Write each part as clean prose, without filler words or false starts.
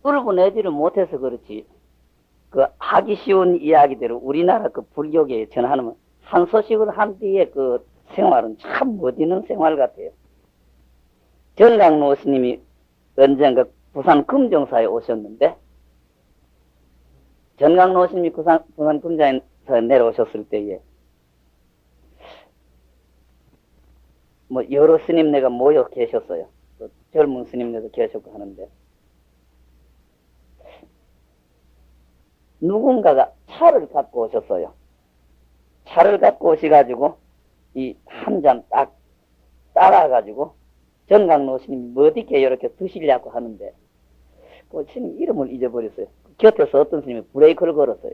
뚫어내지를 못해서 그렇지. 그 하기 쉬운 이야기대로 우리나라 그 불교계에 전하면 한 소식을 한 뒤에 그 생활은 참 멋있는 생활 같아요. 전강로 스님이 언젠가 부산 금정사에 오셨는데, 전강로 스님이 부산 금정사에 내려오셨을 때에 뭐 여러 스님네가 모여 계셨어요. 또 젊은 스님네도 계셨고 하는데, 누군가가 차를 갖고 오셨어요. 차를 갖고 오셔가지고 이 한 잔 딱 따라가지고 전강로 스님이 뭐디게 이렇게 드시려고 하는데, 그 스님 이름을 잊어버렸어요. 곁에서 어떤 스님이 브레이크를 걸었어요.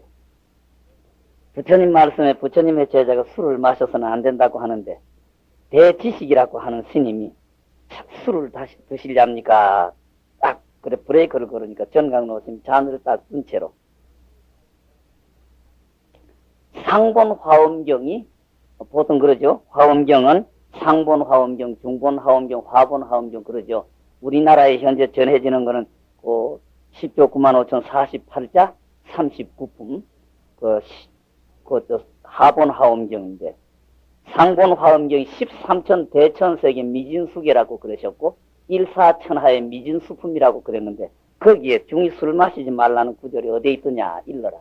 부처님 말씀에 부처님의 제자가 술을 마셔서는 안 된다고 하는데, 대지식이라고 하는 스님이 술을 다시 드시렵니까? 딱 그래 브레이크를 걸으니까 전강로 스님이 잔을 딱 든 채로 상본 화엄경이 보통 그러죠. 화엄경은 상본 화엄경, 중본 화엄경, 화본 화엄경 그러죠. 우리나라에 현재 전해지는 거는 그 10조 95,048자 39품 그 하본 화엄경인데, 상본 화엄경이 13천 대천세계 미진수계라고 그러셨고 일사천하의 미진수품이라고 그랬는데, 거기에 중이 술 마시지 말라는 구절이 어디에 있더냐 일러라.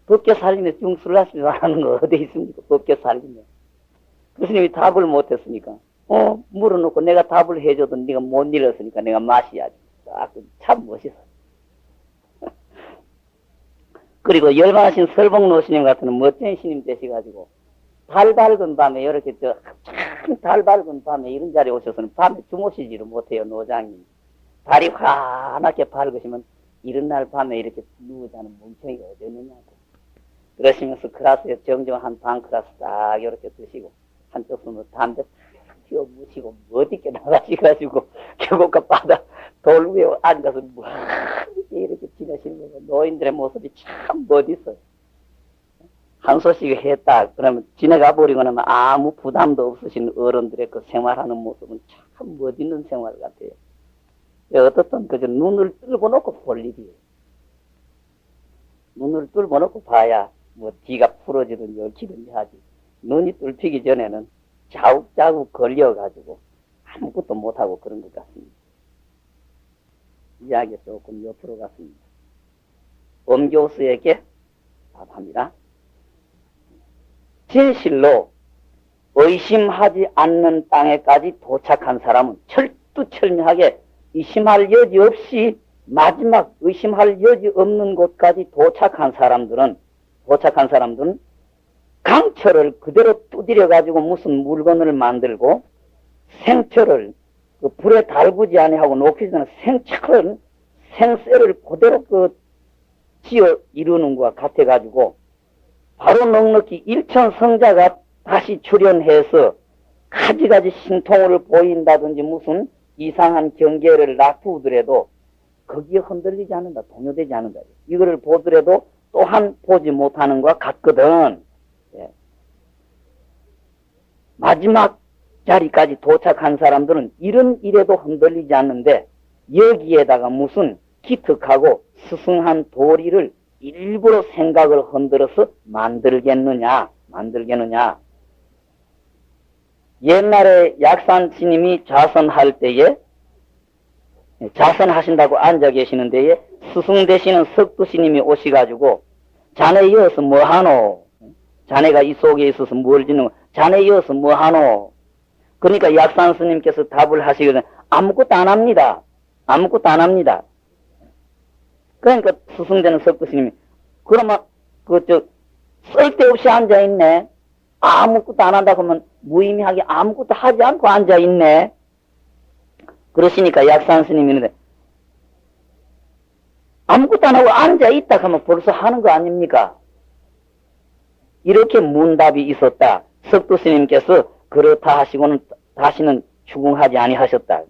법계 살림에 중 술 마시지 말라는 거 어디에 있습니까? 법계 살림에. 그 스님이 답을 못했으니까 물어놓고 내가 답을 해줘도 네가 못 일었으니까 내가 마셔야지. 참 멋있어. 그리고 열반하신 설봉로 스님 같은 멋진 스님 되셔가지고 달 밝은 밤에 이렇게 참 달 밝은 밤에 이런 자리에 오셔서는 밤에 주무시지를 못해요. 노장이 달이 환하게 밝으시면 이런 날 밤에 이렇게 누우자는 멍청이가 어디 있느냐고 그러시면서 클라스에 정정한 반 클라스 딱 이렇게 드시고 한쪽 손으로 담배 피워 무시고 멋있게 나가셔가지고 계곡가 바다 돌 위에 앉아서 이렇게 지내시는 거 노인들의 모습이 참 멋있어요. 한 소식 했다 그러면 지나가 버리고 나면 아무 부담도 없으신 어른들의 그 생활하는 모습은 참 멋있는 생활 같아요. 어떻든 그저 눈을 뚫고 놓고 볼 일이에요. 눈을 뚫고 놓고 봐야 뭐 뒤가 풀어지든지 얽히든지 하지. 눈이 뚫히기 전에는 자욱자욱 걸려가지고 아무것도 못하고 그런 것 같습니다. 이야기 조금 옆으로 갔습니다. 엄교수에게 답합니다. 진실로 의심하지 않는 땅에까지 도착한 사람은 철두철미하게 의심할 여지 없이 마지막 의심할 여지 없는 곳까지 도착한 사람들은 강철을 그대로 두드려 가지고 무슨 물건을 만들고 생철을 그 불에 달구지 아니하고 녹히지 않은 생쇠를 그대로 지어 이루는 것과 같아 가지고 바로 넉넉히 일천성자가 다시 출현해서 가지가지 신통을 보인다든지 무슨 이상한 경계를 놔두더라도 거기에 흔들리지 않는다. 동요되지 않는다. 이거를 보더라도 또한 보지 못하는 것과 같거든. 예. 마지막 자리까지 도착한 사람들은 이런 일에도 흔들리지 않는데 여기에다가 무슨 기특하고 스승한 도리를 일부러 생각을 흔들어서 만들겠느냐. 옛날에 약산 스님이 자선할 때에 자선하신다고 앉아 계시는 데에 스승 되시는 석두 스님이 오셔가지고 자네 이어서 뭐하노? 자네가 이 속에 있어서 뭘 짓는 거? 자네 이어서 뭐하노? 그러니까 약산 스님께서 답을 하시거든. 아무것도 안 합니다. 그러니까 스승되는 석두 스님이 그러면 쓸데없이 앉아있네. 아무것도 안 한다고 하면 무의미하게 아무것도 하지 않고 앉아있네. 그러시니까 약산 스님이 있는데 아무것도 안 하고 앉아있다 하면 벌써 하는 거 아닙니까? 이렇게 문답이 있었다. 석두 스님께서 그렇다 하시고는 다시는 추궁하지 아니하셨다.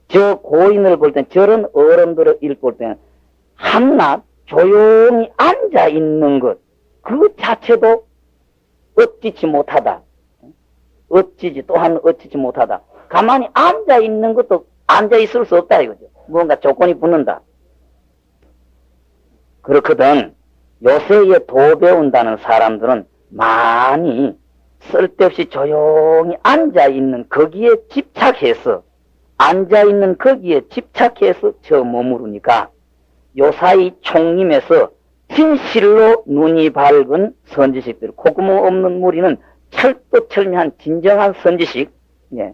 저 고인을 볼 땐, 저런 어른들을 볼 때는 한낱 조용히 앉아있는 것, 그 자체도 어찌지 못하다. 어찌지 못하다. 가만히 앉아있는 것도 앉아있을 수 없다 이거죠. 뭔가 조건이 붙는다. 그렇거든 요새에 도 배운다는 사람들은 많이 쓸데없이 조용히 앉아있는 거기에 집착해서 저 머무르니까 요사이 총림에서 진실로 눈이 밝은 선지식들, 콧구멍 없는 무리는 철두철미한 진정한 선지식, 예.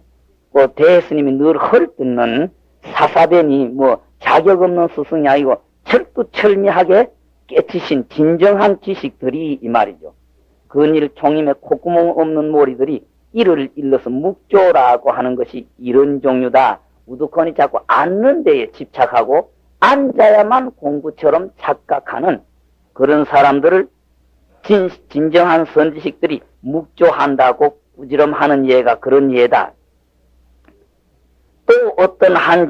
그 대스님이 늘 헐뜯는 사사변이 뭐 자격 없는 스승이 아니고 철두철미하게 깨치신 진정한 지식들이 이 말이죠. 근일 총림의 콧구멍 없는 무리들이 이를 일러서 묵조라고 하는 것이 이런 종류다. 우두커니 자꾸 앉는 데에 집착하고 앉아야만 공부처럼 착각하는 그런 사람들을 진정한 선지식들이 묵조한다고 꾸지럼하는 예가 그런 예다. 또 어떤 한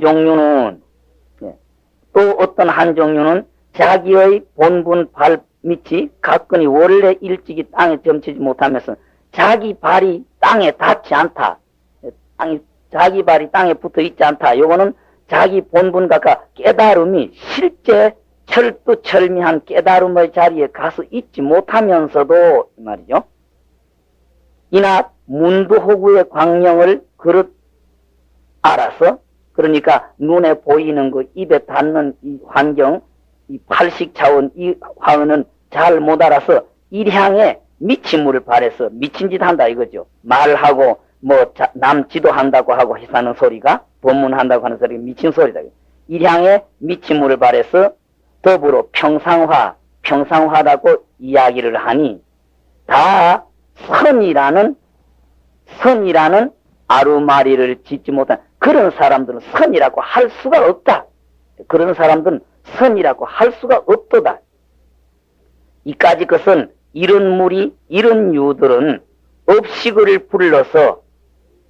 종류는 자기의 본분 발밑이 가끔이 원래 일찍이 땅에 점치지 못하면서 자기 발이 땅에 닿지 않다. 자기 발이 땅에 붙어 있지 않다. 요거는 자기 본분과 깨달음이 실제 철두철미한 깨달음의 자리에 가서 있지 못하면서도 말이죠. 이나 문두호구의 광명을 그릇 알아서 그러니까 눈에 보이는 그 입에 닿는 이 환경, 이 팔식차원 이 화원은 잘 못 알아서 일향에 미친물을 발해서 미친 짓 한다 이거죠. 말하고 뭐 남 지도한다고 하고 해사는 소리가 법문한다고 하는 소리가 미친 소리다. 일향에 미친물을 발해서 더불어 평상화라고 이야기를 하니 다 선이라는 아루마리를 짓지 못한 그런 사람들은 선이라고 할 수가 없다. 그런 사람들은 선이라고 할 수가 없도다. 이까지 것은 이런 무리, 이런 유들은 업식을 불러서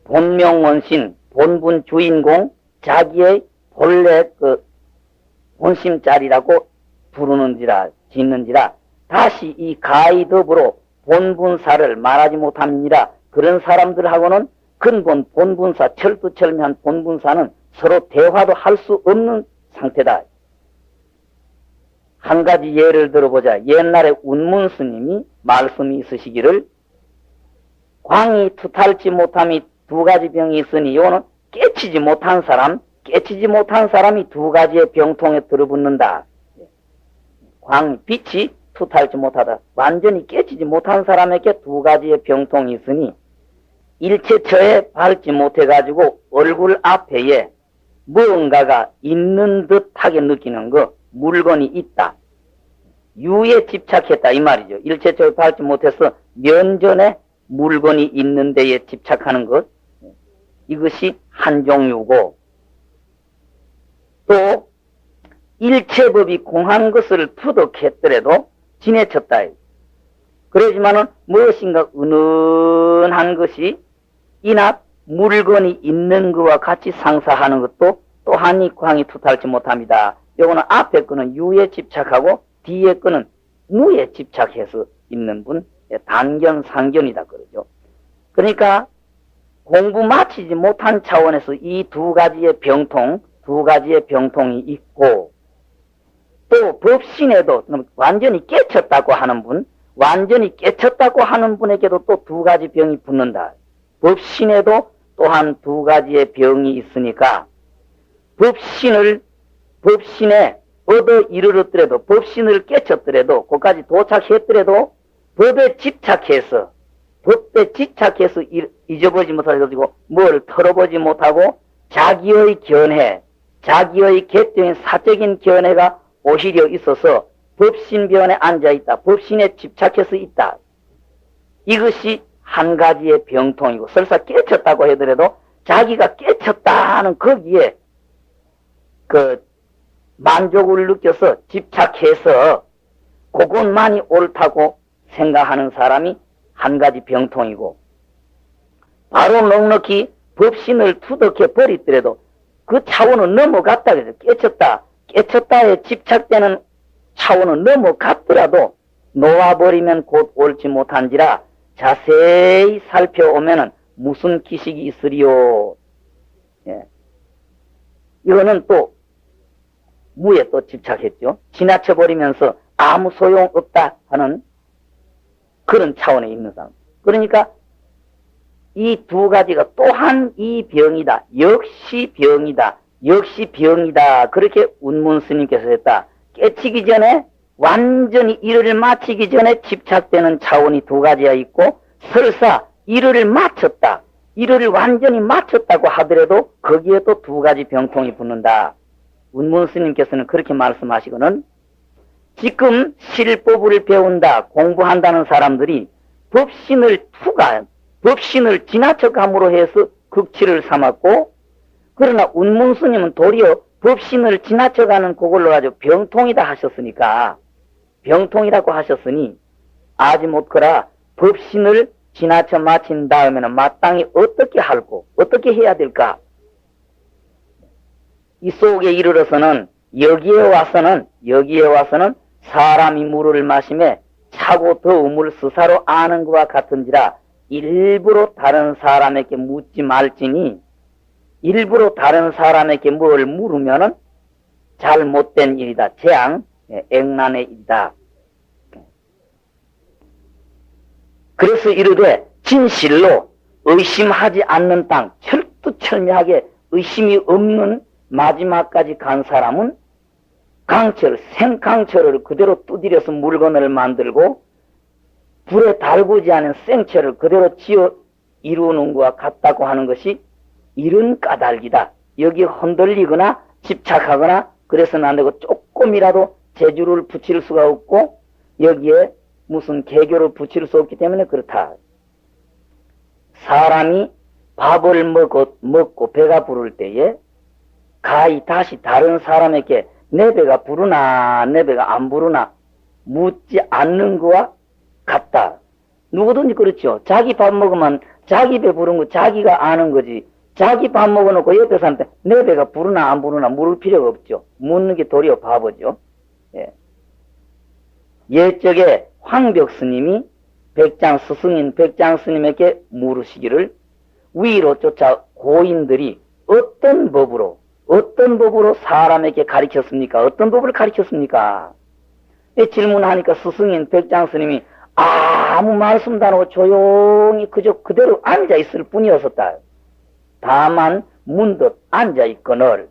본명원신, 본분 주인공, 자기의 본래 그 본심자리라고 짓는지라 다시 이 가이더불어 본분사를 말하지 못함이니라. 그런 사람들하고는 근본 본분사, 철두철미한 본분사는 서로 대화도 할 수 없는 상태다. 한 가지 예를 들어보자. 옛날에 운문 스님이 말씀이 있으시기를 광이 투탈지 못함이 두 가지 병이 있으니 이거는 깨치지 못한 사람이 두 가지의 병통에 들어붙는다. 빛이 투탈지 못하다. 완전히 깨치지 못한 사람에게 두 가지의 병통이 있으니 일체처에 밟지 못해가지고 얼굴 앞에 무언가가 있는 듯하게 느끼는 거, 물건이 있다. 유에 집착했다 이 말이죠. 일체처에 밟지 못해서 면전에 물건이 있는 데에 집착하는 것, 이것이 한 종류고, 또 일체법이 공한 것을 투덕했더라도 지내쳤다. 그러지만은 무엇인가 은은한 것이 이나 물건이 있는 것과 같이 상사하는 것도 또한 이 광이 투탈지 못합니다. 요거는 앞에 거는 유에 집착하고 뒤에 거는 무에 집착해서 있는 분, 단견, 상견이다 그러죠. 그러니까 공부 마치지 못한 차원에서 이 두 가지의 병통이 있고, 또 법신에도 완전히 깨쳤다고 하는 분에게도 또 두 가지 병이 붙는다. 법신에도 또한 두 가지의 병이 있으니까 법신에 얻어 이르렀더라도, 법신을 깨쳤더라도, 거기까지 도착했더라도 법에 집착해서 잊어보지 못하고 뭘 털어보지 못하고 자기의 개적인 사적인 견해가 오히려 있어서 법신변에 앉아있다. 법신에 집착해서 있다. 이것이 한 가지의 병통이고, 설사 깨쳤다고 하더라도 자기가 깨쳤다는 거기에 그 만족을 느껴서 집착해서 그것만이 옳다고 생각하는 사람이 한 가지 병통이고, 바로 넉넉히 법신을 투덕해 버리더라도 그 차원은 넘어갔다 그래서 깨쳤다에 집착되는 차원은 넘어갔더라도 놓아버리면 곧 옳지 못한지라 자세히 살펴오면은 무슨 기식이 있으리요. 예. 이거는 또 무에 또 집착했죠. 지나쳐버리면서 아무 소용없다 하는 그런 차원에 있는 사람. 그러니까 이 두 가지가 또한 이 병이다. 역시 병이다. 역시 병이다. 그렇게 운문 스님께서 했다. 깨치기 전에 완전히 일을 마치기 전에 집착되는 차원이 두 가지가 있고 설사 일을 마쳤다. 일을 완전히 마쳤다고 하더라도 거기에 또 두 가지 병통이 붙는다. 운문 스님께서는 그렇게 말씀하시고는 지금 실법을 배운다, 공부한다는 사람들이 법신을 법신을 지나쳐감으로 해서 극치를 삼았고, 그러나 운문 스님은 도리어 법신을 지나쳐가는 그걸로 가지고 병통이다 하셨으니까, 병통이라고 하셨으니, 아지 못거라 법신을 지나쳐 마친 다음에는 마땅히 어떻게 할고, 어떻게 해야 될까? 이 속에 이르러서는, 여기에 와서는 사람이 물을 마심에 차고 더움을 스사로 아는 것과 같은지라 일부러 다른 사람에게 묻지 말지니 일부러 다른 사람에게 뭘 물으면은 잘못된 일이다. 재앙, 액난의 일이다. 그래서 이르되 진실로 의심하지 않는 땅, 철두철미하게 의심이 없는 마지막까지 간 사람은 강철, 생강철을 그대로 두드려서 물건을 만들고 불에 달구지 않은 생철을 그대로 지어 이루는 것과 같다고 하는 것이 이런 까닭이다. 여기 흔들리거나 집착하거나 그래서는 안 되고 조금이라도 재주를 붙일 수가 없고 여기에 무슨 개교를 붙일 수 없기 때문에 그렇다. 사람이 밥을 먹고 배가 부를 때에 가히 다시 다른 사람에게 내 배가 부르나 내 배가 안 부르나 묻지 않는 거와 같다. 누구든지 그렇죠. 자기 밥 먹으면 자기 배 부른 거 자기가 아는 거지. 자기 밥 먹어놓고 옆에 사람한테 내 배가 부르나 안 부르나 물을 필요가 없죠. 묻는 게 도리어 바보죠. 예. 옛적에 황벽 스님이 스승인 백장 스님에게 물으시기를 위로 쫓아 고인들이 어떤 법으로 사람에게 가르쳤습니까? 어떤 법을 가르쳤습니까? 질문하니까 스승인 백장 스님이 아무 말씀도 안 하고 조용히 그대로 앉아있을 뿐이었었다. 다만 문득 앉아있거늘.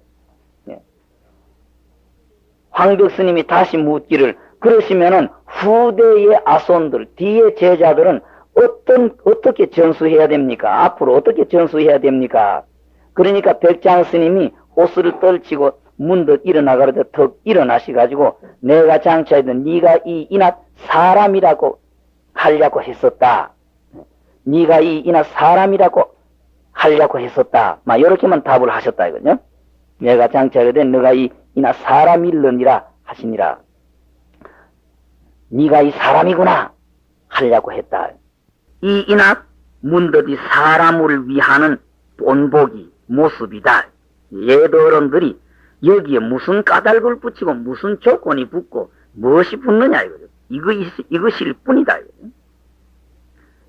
황벽 스님이 다시 묻기를 그러시면은 후대의 아손들, 뒤의 제자들은 어떻게 전수해야 됩니까? 앞으로 어떻게 전수해야 됩니까? 그러니까 백장 스님이 옷을 떨치고 문득 일어나가려다 턱 일어나시가지고 내가 장차에도 네가 이 이나 사람이라고 하려고 했었다. 네가 이 이나 사람이라고 하려고 했었다. 막 이렇게만 답을 하셨다 이거죠. 내가 장차에도 네가 이 이나 사람일느니라 하시니라. 네가 이 사람이구나 하려고 했다. 이 이나 문득이 사람을 위하는 본보기 모습이다. 예도어른들이 여기에 무슨 까닭을 붙이고 무슨 조건이 붙고 무엇이 붙느냐 이거죠. 이것일 뿐이다 이거죠.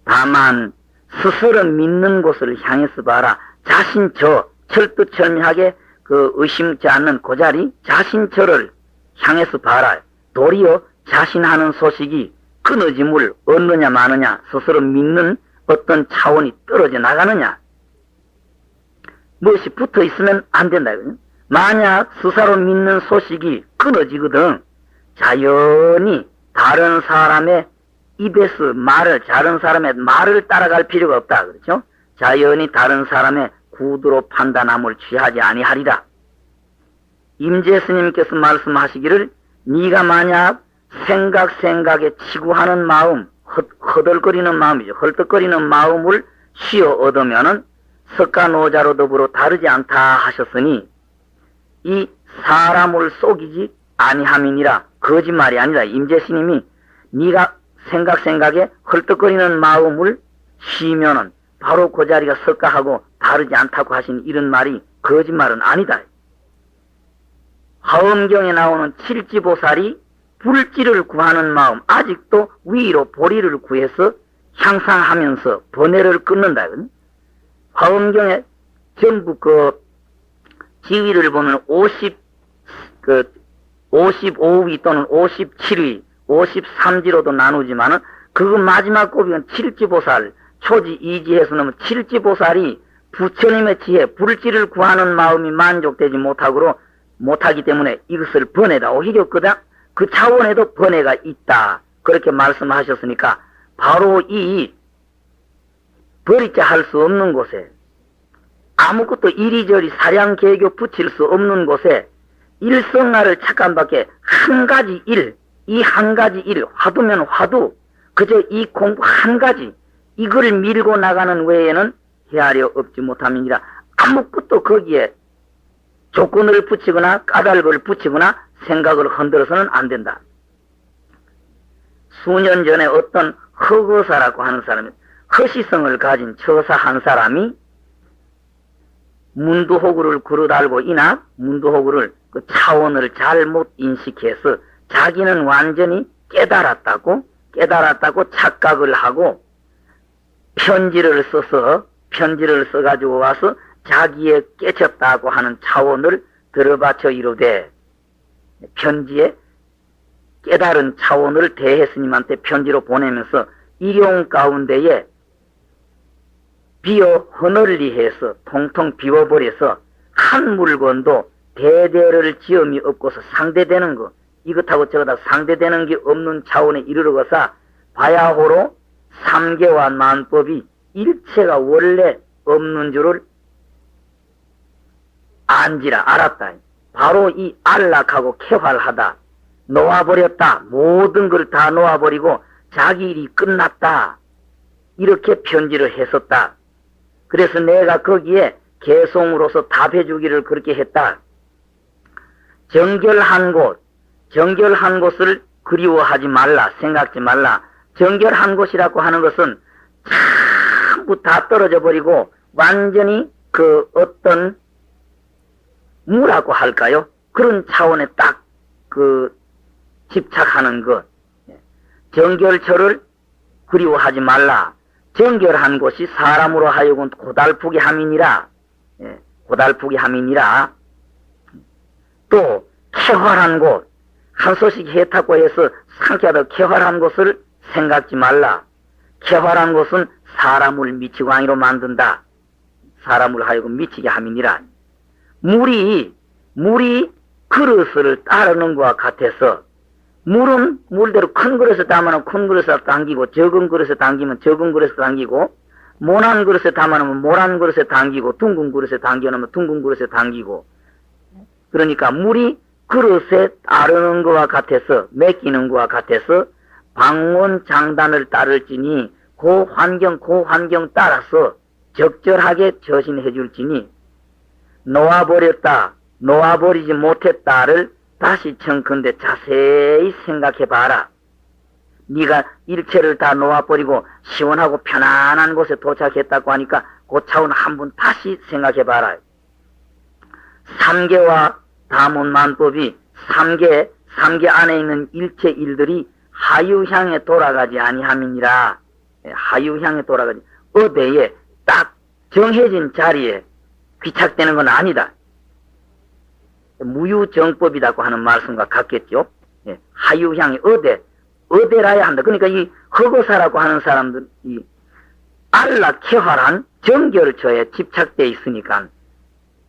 다만 스스로 믿는 곳을 향해서 봐라. 철두철미하게 의심치 않는 그 자리 자신처를 향해서 봐라. 도리어 자신하는 소식이 끊어짐을 얻느냐 마느냐 스스로 믿는 어떤 차원이 떨어져 나가느냐 무엇이 붙어 있으면 안 된다. 만약 스스로 믿는 소식이 끊어지거든 자연히 다른 사람의 입에서 다른 사람의 말을 따라갈 필요가 없다. 그렇죠? 자연히 다른 사람의 구두로 판단함을 취하지 아니하리라. 임재 스님께서 말씀하시기를 네가 만약 생각에 치구하는 마음, 허덜거리는 마음이죠. 헐떡거리는 마음을 쉬어 얻으면은 석가노자로 더불어 다르지 않다 하셨으니 이 사람을 속이지 아니함이니라. 거짓말이 아니라 임재스님이 네가 생각에 헐떡거리는 마음을 쉬면은 바로 그 자리가 석가하고 다르지 않다고 하신 이런 말이 거짓말은 아니다. 화엄경에 나오는 칠지보살이 불지를 구하는 마음, 아직도 위로 보리를 구해서 향상하면서 번뇌를 끊는다. 화엄경에 전부 지위를 보면 55위 또는 57위, 53지로도 나누지만은 그 마지막 고비는 칠지보살, 초지 이지해서 넘은 칠지보살이 부처님의 지혜, 불지를 구하는 마음이 만족되지 못하기 때문에 이것을 번외다. 오히려 그 차원에도 번외가 있다. 그렇게 말씀하셨으니까 바로 이 버리자 할 수 없는 곳에 아무것도 이리저리 사량계교 붙일 수 없는 곳에 일성나를 착간밖에 한 가지 일, 이 한 가지 일, 화두면 화두, 그저 이 공부 한 가지, 이걸 밀고 나가는 외에는 헤아려 없지 못함이니라. 아무것도 거기에 조건을 붙이거나 까닭을 붙이거나 생각을 흔들어서는 안 된다. 수년 전에 어떤 허거사라고 하는 사람이, 허시성을 가진 처사 한 사람이 문두호구를 그릇알고 이나 문두호구를 그 차원을 잘못 인식해서 자기는 완전히 깨달았다고 착각을 하고 편지를 써가지고 와서 자기의 깨쳤다고 하는 차원을 들어바쳐 이르되, 편지에 깨달은 차원을 대혜스님한테 편지로 보내면서 일용 가운데에 비어 허널리해서 통통 비워버려서 한 물건도 대대를 지음이 없고서 상대되는 거, 이것하고 저것하고 상대되는 게 없는 차원에 이르러가서 바야호로 삼계와 만법이 일체가 원래 없는 줄을 안지라 알았다. 바로 이 안락하고 쾌활하다, 놓아버렸다, 모든 걸 다 놓아버리고 자기 일이 끝났다, 이렇게 편지를 했었다. 그래서 내가 거기에 개송으로서 답해주기를 그렇게 했다. 정결한 곳을 그리워하지 말라, 생각지 말라. 정결한 곳이라고 하는 것은 전부 다 떨어져 버리고 완전히 그 어떤 무라고 할까요? 그런 차원에 딱 그 집착하는 것. 정결처를 그리워하지 말라. 정결한 곳이 사람으로 하여금 고달프게 함이니라. 고달프게 함이니라. 또 쾌활한 곳, 한소식 해탔고 해서 상쾌하다 쾌활한 곳을 생각지 말라. 쾌활한 곳은 사람을 미치광이로 만든다. 사람을 하여금 미치게 함이니라. 물이 그릇을 따르는 것과 같아서, 물은 물대로 큰 그릇에 담으면 큰 그릇에 당기고, 적은 그릇에 당기면 적은 그릇에 당기고, 모난 그릇에 담으면 모난 그릇에 당기고, 둥근 그릇에 당겨놓으면 둥근 그릇에 당기고. 그러니까 물이 그릇에 따르는 것과 같아서, 맡기는 것과 같아서 방문 장단을 따를지니 그 환경 따라서 적절하게 처신해 줄지니, 놓아버리지 못했다를 다시 청컨대 자세히 생각해 봐라. 네가 일체를 다 놓아버리고 시원하고 편안한 곳에 도착했다고 하니까 그 차원 한번 다시 생각해 봐라. 삼계와 다문만법이 삼계 안에 있는 일체 일들이 하유향에 돌아가지 아니함이니라. 하유향에 돌아가지, 어디에 딱 정해진 자리에 귀착되는 건 아니다. 무유정법이라고 하는 말씀과 같겠죠. 하유향이 어디라야 한다. 그러니까 이 허거사라고 하는 사람들, 이 안락쾌활한 정결처에 집착되어 있으니까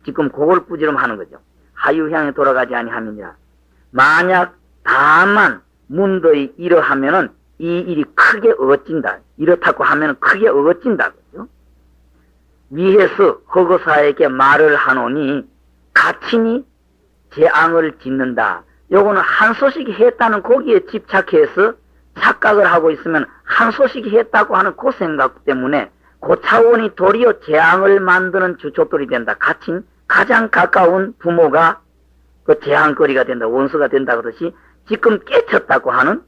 지금 그걸 부지런하는 거죠. 하유향에 돌아가지 아니함이니라. 만약 다만 문도에 이러하면은 이 일이 크게 어찐다. 이렇다고 하면은 크게 어찐다. 그죠? 위에서 허거사에게 말을 하노니 가친이 재앙을 짓는다. 요거는 한 소식이 했다는 거기에 집착해서 착각을 하고 있으면 한 소식이 했다고 하는 그 생각 때문에 그 차원이 도리어 재앙을 만드는 주초돌이 된다. 가친 가장 가까운 부모가 그 재앙거리가 된다. 원수가 된다. 그렇듯이 지금 깨쳤다고 하는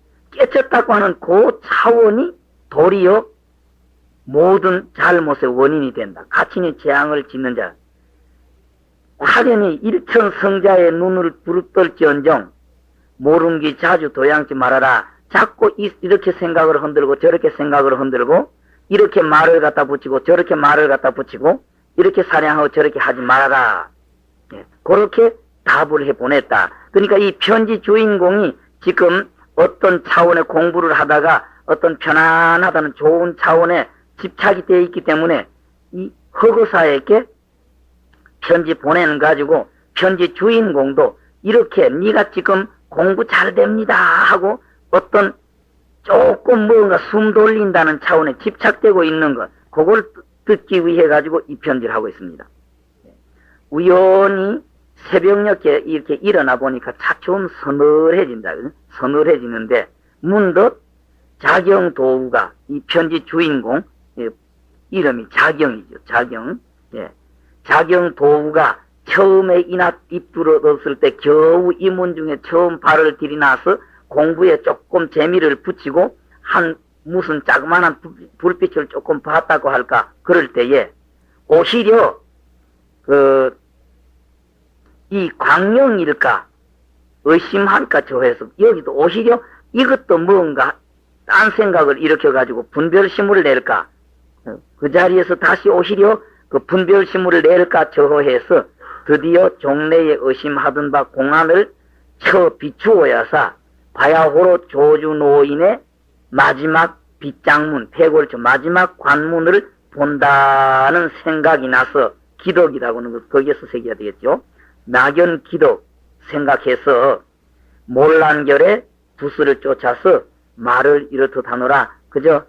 그 차원이 도리어 모든 잘못의 원인이 된다. 가친이 재앙을 짓는 자. 화련히 일천성자의 눈을 부릅떨지언정 모름기 자주 도양지 말아라. 자꾸 이렇게 생각을 흔들고 저렇게 생각을 흔들고 이렇게 말을 갖다 붙이고 저렇게 말을 갖다 붙이고 이렇게 사냥하고 저렇게 하지 말아라. 그렇게 답을 해 보냈다. 그러니까 이 편지 주인공이 지금 어떤 차원의 공부를 하다가 어떤 편안하다는 좋은 차원에 집착이 되어 있기 때문에 이 허거사에게 편지 보내는 가지고 편지 주인공도 이렇게 네가 지금 공부 잘 됩니다 하고 어떤 조금 뭔가 숨 돌린다는 차원에 집착되고 있는 것, 그걸 듣기 위해 가지고 이 편지를 하고 있습니다. 우연히 새벽녘에 이렇게 일어나 보니까 차츰 서늘해진다. 서늘해지는데 문득 자경도우가 이 편지 주인공 이름이 자경이죠. 자경. 예. 자경도우가 처음에 인학 입들었을 때 겨우 이문 중에 처음 발을 들이나서 공부에 조금 재미를 붙이고 한 무슨 자그마한 불빛을 조금 봤다고 할까 그럴 때에 오히려 이 광령일까 의심할까 저해서 여기도 오히려 이것도 뭔가 딴 생각을 일으켜가지고 분별심을 낼까 그 자리에서 다시 오히려 그 분별심을 낼까 저해서 드디어 종래에 의심하던 바 공안을 쳐 비추어야사 바야호로 조주노인의 마지막 빗장문 폐골초 마지막 관문을 본다는 생각이 나서 기덕이라고 하는 것 거기에서 새겨야 되겠죠. 낙연 기덕 생각해서 몰란결에 부스를 쫓아서 말을 이렇듯 하노라. 그저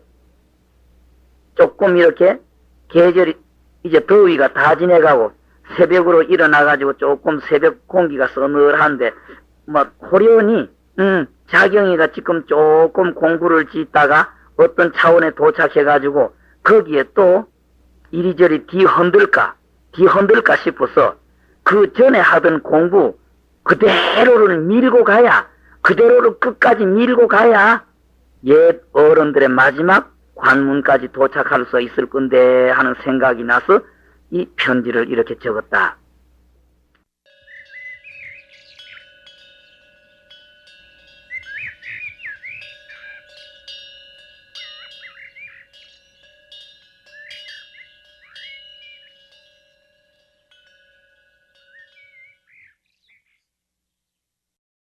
조금 이렇게 계절이 이제 더위가 다 지내가고 새벽으로 일어나가지고 조금 새벽 공기가 서늘한데 뭐 호련히 자경이가 지금 조금 공부를 짓다가 어떤 차원에 도착해가지고 거기에 또 이리저리 뒤흔들까 싶어서 그 전에 하던 공부 그대로를 밀고 가야 그대로를 끝까지 밀고 가야 옛 어른들의 마지막 관문까지 도착할 수 있을 건데 하는 생각이 나서 이 편지를 이렇게 적었다.